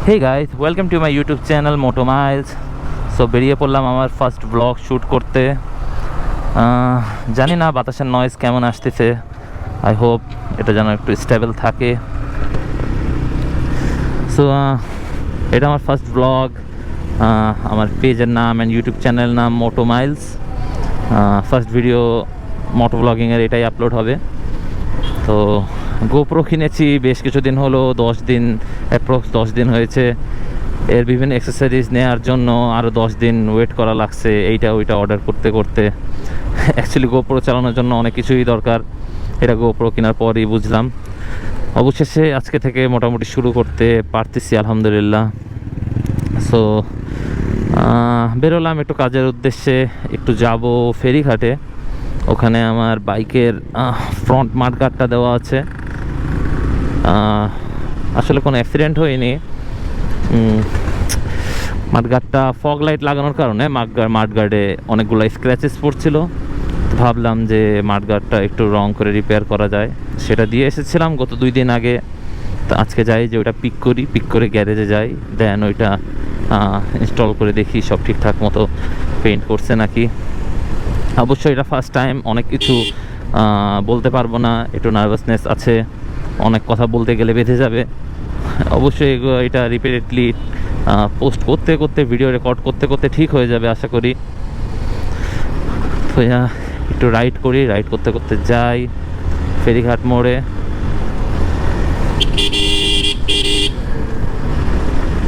Hey guys, welcome to my YouTube channel Moto Miles. So বেরিয়ে পড়লাম আমার first blog shoot করতে। জানি না বাতাসের নয়েজ কেমন আসতেছে, আই হোপ এটা যেন একটু স্টেবল থাকে। সো এটা আমার ফার্স্ট ব্লগ। আমার পেজের নাম অ্যান্ড ইউটিউব চ্যানেল নাম মোটো মাইলস। ফার্স্ট ভিডিও মোটো ব্লগিংয়ের এটাই আপলোড হবে। তো গোপ্রো কিনেছি বেশ কিছুদিন হলো, 10 দিন অ্যাপ্রক্স 10 দিন হয়েছে। এর বিভিন্ন অ্যাক্সেসরিজ নেওয়ার জন্য আরও 10 দিন ওয়েট করা লাগছে, এইটা ওইটা অর্ডার করতে করতে। অ্যাকচুয়ালি গোপ্রো চালানোর জন্য অনেক কিছুই দরকার, এটা গোপ্রো কেনার পরই বুঝলাম। অবশেষে আজকে থেকে মোটামুটি শুরু করতে পারতেছি আলহামদুলিল্লাহ। সো বেরোলাম একটু কাজের উদ্দেশ্যে, একটু যাব ফেরিঘাটে। ওখানে আমার বাইকের ফ্রন্ট মাডগার্ডটা দেওয়া আছে। আসলে কোনো অ্যাক্সিডেন্ট হয়নি, মাডগার্ডটা ফগ লাইট লাগানোর কারণে মাডগার্ডে অনেকগুলো স্ক্র্যাচেস পড়ছিল। ভাবলাম যে মাডগার্ডটা একটু রং করে রিপেয়ার করা যায়, সেটা দিয়ে এসেছিলাম গত 2 দিন আগে। তো আজকে যাই যে ওটা পিক করে গ্যারেজে যাই, দেন ওইটা ইনস্টল করে দেখি সব ঠিকঠাক মতো পেইন্ট করছে নাকি। অবশ্যই এটা ফার্স্ট টাইম, অনেক কিছু বলতে পারবো না, একটু নার্ভাসনেস আছে, অনেক কথা বলতে গেলে বেঁধে যাবে। অবশ্যই এটা রিপিটেডলি পোস্ট করতে করতে, ভিডিও রেকর্ড করতে করতে ঠিক হয়ে যাবে আশা করি। তো একটু রাইড করতে করতে যাই ফেরিঘাট মোড়ে।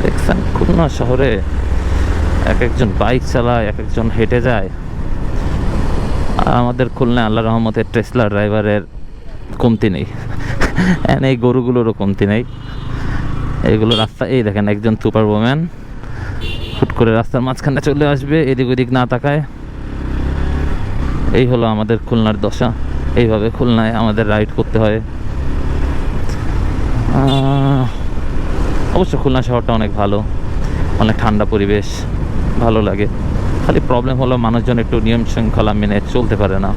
দেখছেন খুলনা শহরে এক একজন বাইক চালায়, এক একজন হেঁটে যায়। আর আমাদের খুলনায় আল্লাহ রহমতের টেসলা ড্রাইভারের কমতি নেই, এই গরুগুলোরও কমতি নেই। এইগুলো রাস্তা, এই দেখেন একজন সুপার ওম্যান হুট করে রাস্তার মাঝখানে চলে আসবে, এদিক ওদিক না তাকায়। এই হলো আমাদের খুলনার দশা। এইভাবে খুলনায় আমাদের রাইড করতে হয়। অবশ্য খুলনা শহরটা অনেক ভালো, অনেক ঠান্ডা পরিবেশ, ভালো লাগে। খালি প্রবলেম হলো মানুষজন একটু নিয়ম শৃঙ্খলা মেনে চলতে পারে না।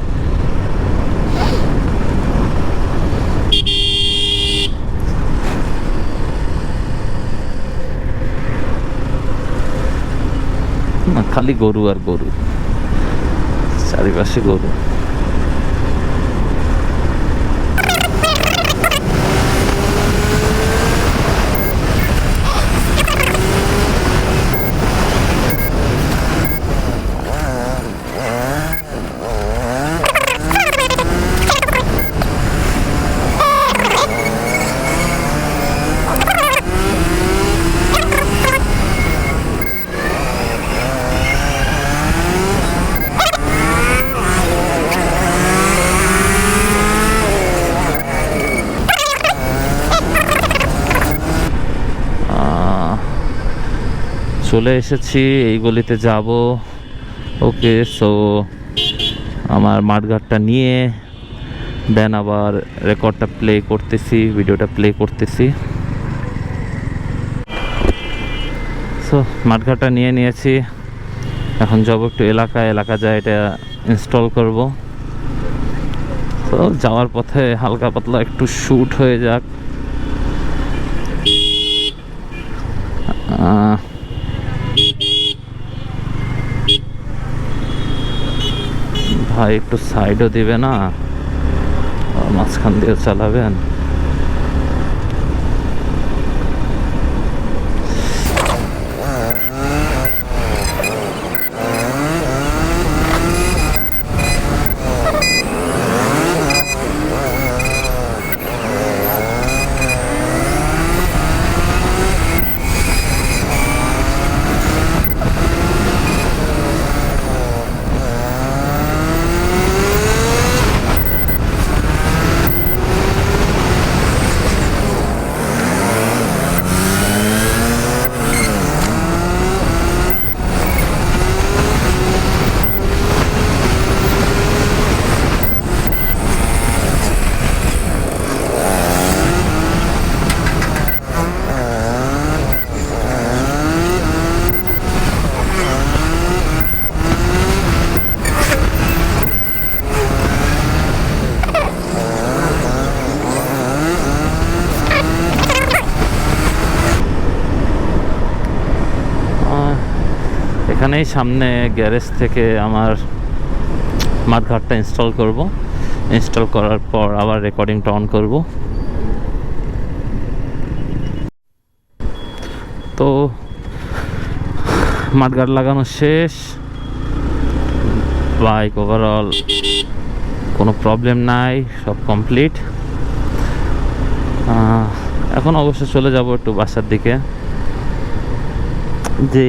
খালি গরু আর গরু, চারিপাশে গরু। চলে এসেছি, এই গলিতে যাব। ওকে, সো আমার মাঠঘাটটা নিয়ে দেন আবার রেকর্ডটা প্লে করতেছি, ভিডিওটা প্লে করতেছি। সো মাঠঘাটটা নিয়ে নিয়েছি, এখন যাব একটু এলাকা যায় এটা ইনস্টল করব। তো যাওয়ার পথে হালকা পাতলা একটু শ্যুট হয়ে যাক। ভাই একটু সাইডও দিবে না, মাঝখান দিয়ে চালাবেন। এখানেই সামনে গ্যারেজ থেকে আমার মাঠঘাটটা ইনস্টল করব। ইনস্টল করার পর আবার রেকর্ডিংটা অন করব। তো মাঠঘাট লাগানো শেষ, বাইক ওভারঅল কোনো প্রবলেম নাই, সব কমপ্লিট। এখন অবশ্য চলে যাব একটু বাসার দিকে, যে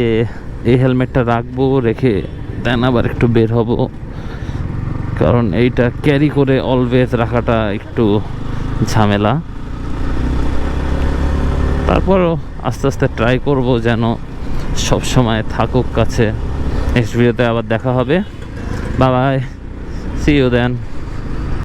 এই হেলমেটটা রাখবো, রেখে দেন আবার একটু বের হব, কারণ এইটা ক্যারি করে অলওয়েজ রাখাটা একটু ঝামেলা। তারপরও আস্তে আস্তে ট্রাই করব যেন সব সময় থাকুক কাছে। নেক্সট ভিডিওতে আবার দেখা হবে। Bye bye, see you then.